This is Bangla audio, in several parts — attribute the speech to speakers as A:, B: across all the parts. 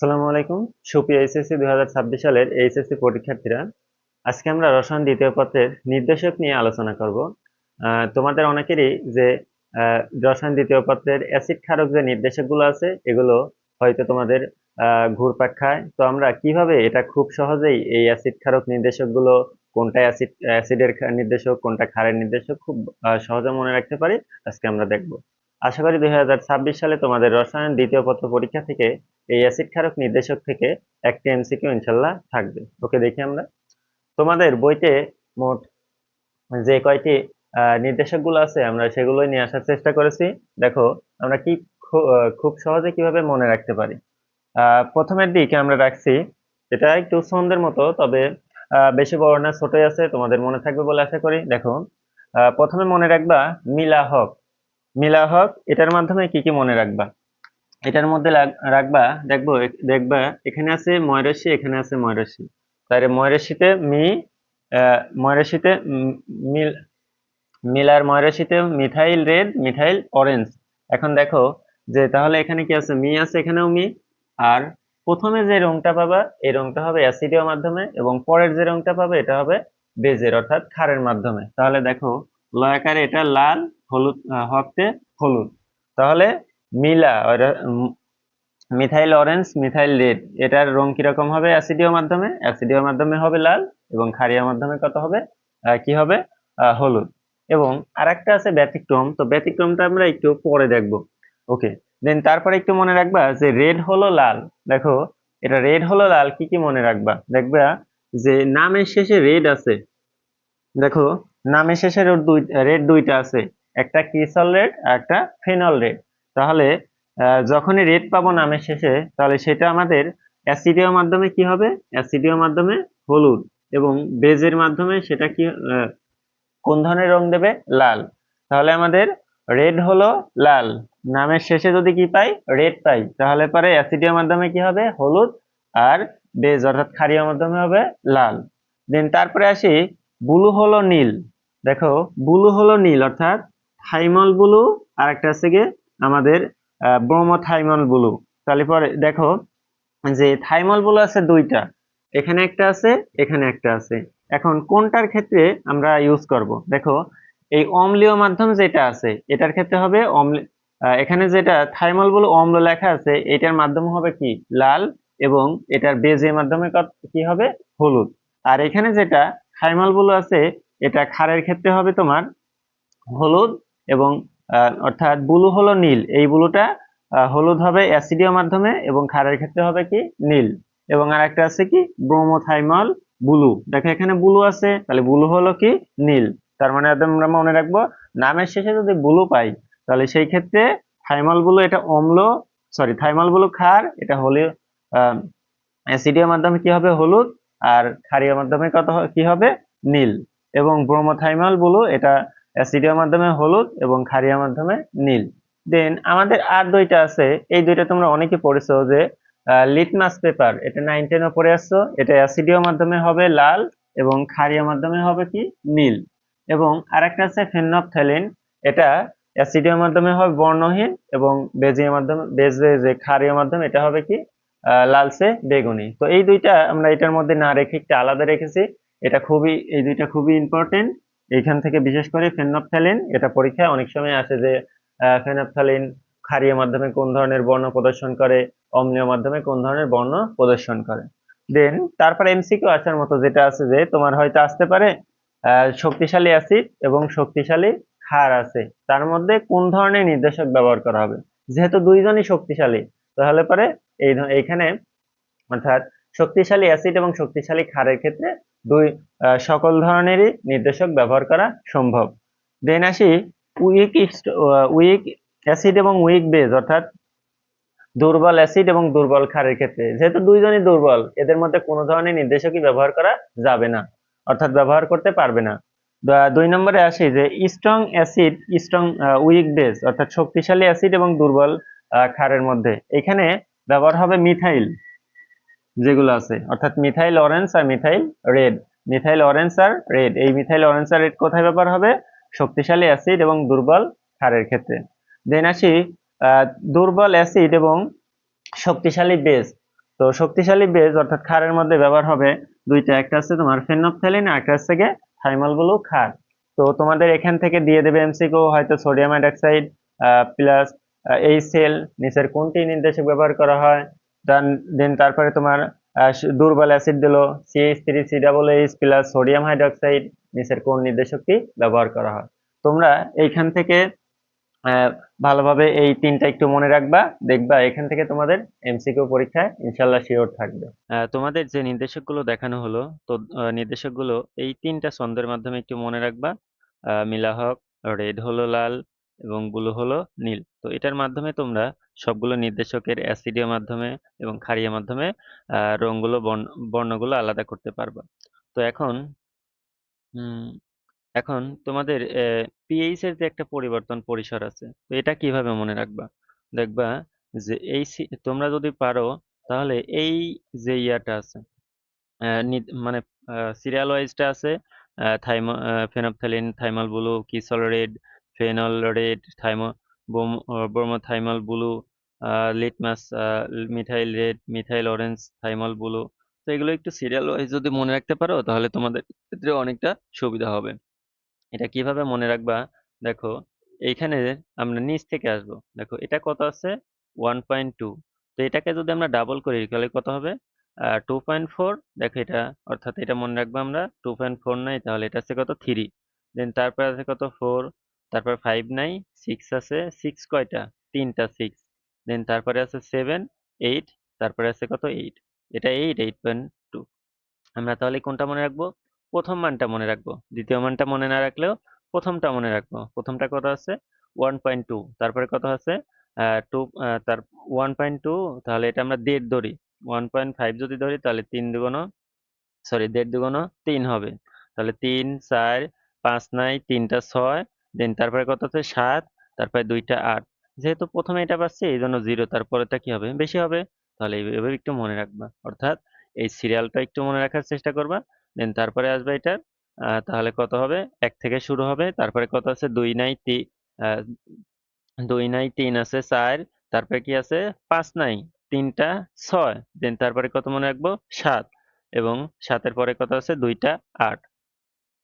A: আসসালামু আলাইকুম। সুপ্রিয় এইচএসসি 2026 সালের এইচএসসি পরীক্ষার্থীরা, আজকে আমরা রসায়ন দ্বিতীয় পত্রের নির্দেশক নিয়ে আলোচনা করব। তোমাদের অনেকেরই যে রসায়ন দ্বিতীয় পত্রের অ্যাসিড ক্ষারক যে নির্দেশকগুলো আছে এগুলো হয়তো তোমাদের ঘুরপাক খায়। তো আমরা কিভাবে এটা খুব সহজেই এই অ্যাসিড ক্ষারক নির্দেশকগুলো কোনটা অ্যাসিডের নির্দেশক কোনটা ক্ষারের নির্দেশক খুব সহজে মনে রাখতে পারি আজকে আমরা দেখব। আশা করি 2026 সালে তোমাদের রসায়ন দ্বিতীয় পত্র পরীক্ষা থেকে এই অ্যাসিড ক্ষারক নির্দেশক থেকে একটি এমসিকিউ ইনশাল্লাহ থাকবে। ওকে, দেখি আমরা তোমাদের বইতে মোট যে কয়টি নির্দেশকগুলো আছে আমরা সেগুলোই নিয়ে আসার চেষ্টা করেছি। দেখো আমরা কি খুব সহজে কিভাবে মনে রাখতে পারি। প্রথমের দিকে আমরা রাখছি, এটা একটু ছন্দের মতো, তবে বেশি বড় না, ছোটই আছে, তোমাদের মনে থাকবে বলে আশা করি। দেখো, প্রথমে মনে রাখবা মিলাহক। মিলাহক এটার মাধ্যমে কি কি মনে রাখবা, এটার মধ্যে রাখবা। দেখবা এখানে আছে ময়রাশি, এখানে আছে ময়রাশি, তাহলে ময়রাশিতে ময়রাশিতে মিল, মিলার ময়রাশিতে মিথাইল রেড, মিথাইল অরেঞ্জ। এখন দেখো যে তাহলে এখানে কি আছে, মি আছে, এখানেও মি। আর প্রথমে যে রংটা পাবা এই রংটা হবে অ্যাসিডীয় মাধ্যমে, এবং পরের যে রংটা পাবে এটা হবে বেজের অর্থাৎ ক্ষারের মাধ্যমে। তাহলে দেখো লয়াকারে এটা লাল, হলুদ, হকতে হলুদ। তাহলে মিলা মিথাইল অরেঞ্জ, মিথাইল রেড, এটার রং কিরকম হবে, অ্যাসিডীয় মাধ্যমে, অ্যাসিডীয় মাধ্যমে হবে লাল, এবং ক্ষারীয় মাধ্যমে কত হবে, কি হবে, হলুদ। এবং আরেকটা আছে ব্যতিক্রম, তো ব্যতিক্রমটা আমরা একটু পরে দেখব। ওকে, দেন তারপরে একটু মনে রাখবা যে রেড হলো লাল। দেখো এটা রেড হলো লাল, কি কি মনে রাখবা, দেখবা যে নামের শেষে রেড আছে। দেখো নামের শেষে রেড দুইটা আছে, একটা ক্রিসল রেড আর একটা ফেনল রেড। তাহলে যখনই রেড পাবো নামের শেষে, তাহলে সেটা আমাদের অ্যাসিডীয় মাধ্যমে কি হবে, অ্যাসিডীয় মাধ্যমে হলুদ, এবং বেজের মাধ্যমে সেটা কি কোন ধরনের রং দেবে, লাল। তাহলে আমাদের রেড হলো লাল, নামের শেষে যদি কি পাই, রেড পাই, তাহলে পরে অ্যাসিডীয় মাধ্যমে কি হবে, হলুদ, আর বেজ অর্থাৎ ক্ষারীয় মাধ্যমে হবে লাল। দেন তারপরে আসি ব্লু হলো নীল। দেখো ব্লু হলো নীল অর্থাৎ থাইমল ব্লু, আর একটা আছে গিয়ে আমাদের ব্রোমোথাইমল ব্লু। তাহলে পরে দেখো যে থাইমল ব্লু আছে দুইটা, এখানে একটা আছে, এখানে একটা আছে। এখন কোনটার ক্ষেত্রে আমরা ইউজ করব, দেখো এই অম্লীয় মাধ্যম যেটা আছে এটার ক্ষেত্রে হবে এখানে যেটা থাইমল ব্লু অম্ল লেখা আছে এটার মাধ্যম হবে কি, লাল, এবং এটার বেজের মাধ্যমে কি হবে, হলুদ। আর এখানে যেটা থাইমল ব্লু আছে এটা ক্ষারের ক্ষেত্রে হবে তোমার হলুদ, এবং অর্থাৎ ব্লু হলো নীল, এই ব্লুটা হলুদ হবে অ্যাসিডীয় মাধ্যমে, এবং ক্ষারের ক্ষেত্রে হবে কি, নীল। এবং আর একটা আছে কি ব্রোমোথাইমল ব্লু। দেখো এখানে ব্লু আছে, তাহলে ব্লু হলো কি, নীল। তার মানে আমরা মনে রাখবো নামের শেষে যদি ব্লু পাই তাহলে সেই ক্ষেত্রে থাইমল ব্লু এটা অম্ল, সরি থাইমল ব্লু ক্ষার, এটা হলে অ্যাসিডীয় মাধ্যমে কি হবে, হলুদ, আর ক্ষারীয় মাধ্যমে কি হবে, নীল। এবং ব্রোমোথাইমল ব্লু এটা অ্যাসিডীয় মাধ্যমে হলুদ এবং ক্ষারীয় মাধ্যমে নীল। দেন আমাদের আর দুইটা আছে, এই দুইটা তোমরা অনেকে পড়েছো যে লিটমাস পেপার, এটা 9 10 পড়ে আসছো, এটা অ্যাসিডীয় মাধ্যমে হবে লাল, এবং ক্ষারীয় মাধ্যমে হবে কি, নীল। এবং আরেকটা আছে ফেনফথ্যালিন, এটা অ্যাসিডীয় মাধ্যমে হবে বর্ণহীন, এবং বেজীয় মাধ্যমে যে ক্ষারীয় মাধ্যমে এটা হবে কি, লালচে বেগুনি। তো এই দুইটা আমরা এটার মধ্যে না রেখে একটা আলাদা রেখেছি, এটা খুবই, এই দুইটা খুবই ইম্পর্টেন্ট। এইখান থেকে বিশেষ করে ফেনফথ্যালিন, এটা পরীক্ষায় অনেক সময় আসে যে ফেনফথ্যালিন ক্ষারীয় মাধ্যমে কোন ধরনের বর্ণ প্রদর্শন করে, অম্লীয় মাধ্যমে কোন ধরনের বর্ণ প্রদর্শন করে। দেন তারপরে এমসিকিউ আসার মতো যেটা আছে যে তোমার হয়তো আসতে পারে শক্তিশালী অ্যাসিড এবং শক্তিশালী ক্ষার আছে, তার মধ্যে কোন ধরনের নির্দেশক ব্যবহার করা হবে। যেহেতু দুইজনই শক্তিশালী, তাহলে পরে এইখানে অর্থাৎ শক্তিশালী অ্যাসিড এবং শক্তিশালী ক্ষারের ক্ষেত্রে সকল ধরনেরই নির্দেশক ব্যবহার করা সম্ভব। দেন আসি উইক উইক অ্যাসিড এবং উইক বেজ, অর্থাৎ দুর্বল অ্যাসিড এবং দুর্বল ক্ষারের ক্ষেত্রে, যেহেতু দুইজনই দুর্বল এদের মধ্যে কোনো ধরনের নির্দেশকই ব্যবহার করা যাবে না, অর্থাৎ ব্যবহার করতে পারবে না। 2 নম্বরে আসি যে strong acid, strong weak base, অর্থাৎ শক্তিশালী অ্যাসিড এবং দুর্বল ক্ষারের মধ্যে এখানে ব্যবহার হবে মিথাইল যেগুলো আছে, অর্থাৎ মিথাইল অরেঞ্জ আর মিথাইল রেড। মিথাইল অরেঞ্জ আর রেড, এই মিথাইল অরেঞ্জ আর রেড কোথায় ব্যবহার হবে, শক্তিশালী অ্যাসিড এবং দুর্বল ক্ষারের ক্ষেত্রে। দেন আসি দুর্বল অ্যাসিড এবং শক্তিশালী বেস। তো শক্তিশালী বেজ অর্থাৎ ক্ষারের মধ্যে ব্যবহার হবে দুইটা, একটা আছে তোমার ফেনফথ্যালিন আর একটা হচ্ছে গিয়ে থাইমাল ব্লু ক্ষার। তো তোমাদের এখান থেকে দিয়ে দেবে এমসিকিউ, হয়তো সোডিয়াম হাইড্রক্সাইড প্লাস HCl নিচের কোনটি নির্দেশক ব্যবহার করা হয়, দেন তারপরে তোমার দুর্বল অ্যাসিড দিল CH3COOH প্লাস সোডিয়াম হাইড্রক্সাইড নিচের কোন নির্দেশকটি ব্যবহার করা হয়। তোমরা এইখান থেকে আহ, ভালোভাবে এই তিনটা একটু মনে রাখবা, দেখবা এখান থেকে তোমাদের এমসিকিউ পরীক্ষায় ইনশাল্লাহ শিওর থাকবে। তোমাদের যে নির্দেশকগুলো দেখানো হলো, তো নির্দেশকগুলো এই তিনটা ছন্দের মাধ্যমে একটু মনে রাখবা। নীলা হক, রেড হলো লাল এবং ব্লু হলো নীল। তো এটার মাধ্যমে তোমরা সবগুলো নির্দেশকের অ্যাসিডীয় মাধ্যমে এবং ক্ষারীয় মাধ্যমে রঙগুলো বর্ণগুলো আলাদা করতে পারবা। তো উম, এখন তোমাদের পিএইচ এর যে একটা পরিবর্তন পরিসর আছে, তো এটা কিভাবে মনে রাখবা? দেখবা যে তোমরা যদি পারো তাহলে এই যে ইয়াটা আছে, মানে সিরিয়াল ওয়াইজটা আছে, phenolphthalein, thymol blue, cresol red, phenol red, bromothymol blue, litmus methyl red, methyl orange, thymol blue. তো এগুলো একটু সিরিয়াল ওয়াইজ যদি মনে রাখতে পারো তাহলে তোমাদের ক্ষেত্রে অনেকটা সুবিধা হবে। এটা কিভাবে মনে রাখবা? দেখো, এইখানে আমরা নিচ থেকে আসবো, দেখো এটা কত আছে, 1.2। তো এটাকে যদি আমরা ডাবল করি তাহলে কত হবে, 2.4। দেখো এটা, অর্থাৎ এটা মনে রাখবো আমরা 2.4 নাই, তাহলে এটা আছে কত, 3। দেন তারপর আছে কত, 4। তারপর 5 নাই, 6 আছে, 6 কয়টা, তিনটা 6। দেন তারপরে আছে 7, 8। তারপরে আছে কত, 8। এটা 8.2। আমরা তাহলে কোনটা মনে রাখবো? প্রথম মানটা মনে রাখবো, দ্বিতীয় মানটা মনে না রাখলেও প্রথমটা মনে রাখবো। প্রথমটা কত আছে, 1.2। তারপরে কত আছে, টু, তার 1.2। তাহলে এটা আমরা দেড় ধরি। 1.5 যদি ধরি তাহলে 1.5 হবে। তাহলে 3, 4, 5 নাই, 3টা 6। দেন তারপরে কত আছে, 7। তারপরে 2টা 8। যেহেতু প্রথমে এটা পাচ্ছি এই জন্য 0, তারপরেটা কি হবে, বেশি হবে। তাহলে এইভাবে একটু মনে রাখবা, অর্থাৎ এই সিরিয়ালটা একটু মনে রাখার চেষ্টা করবা। দেন তারপরে আসবে এটার, তাহলে কত হবে, 1 থেকে শুরু হবে। তারপরে কত আছে, 2 নাই, 3 আছে, 4। তারপরে কি আছে, 5 নাই, 3টা 6। দেন তারপরে কত মনে রাখবো, 7। এবং 7-এর পরে কত আছে, 2টা 8।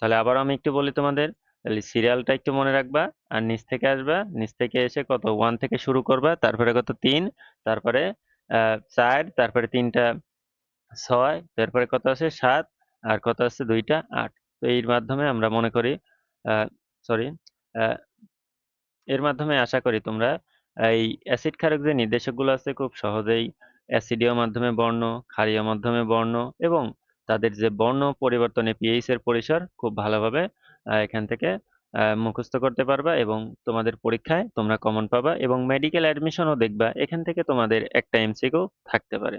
A: তাহলে আবার আমি একটু বলি তোমাদের, তাহলে সিরিয়ালটা একটু মনে রাখবা। আর নিচ থেকে আসবা, নিচ থেকে এসে কত, 1 থেকে শুরু করবা। তারপরে কত, 3। তারপরে 4। তারপরে 3টা 6। তারপরে কত আছে, 7। আর কত আছে, 2টা 8। তো এর মাধ্যমে আমরা মনে করি, সরি, এর মাধ্যমে আশা করি তোমরা এই অ্যাসিড ক্ষারক যে নির্দেশকগুলো আছে খুব সহজেই অ্যাসিডীয় মাধ্যমে বর্ণ, ক্ষারীয় মাধ্যমে বর্ণ এবং তাদের যে বর্ণ পরিবর্তনে পিএইচ এর পরিসর খুব ভালোভাবে এখান থেকে মুখস্থ করতে পারবা এবং তোমাদের পরীক্ষায় তোমরা কমন পাবা এবং মেডিকেল অ্যাডমিশনও দেখবা এখান থেকে তোমাদের একটা এমসিকিউ থাকতে পারে।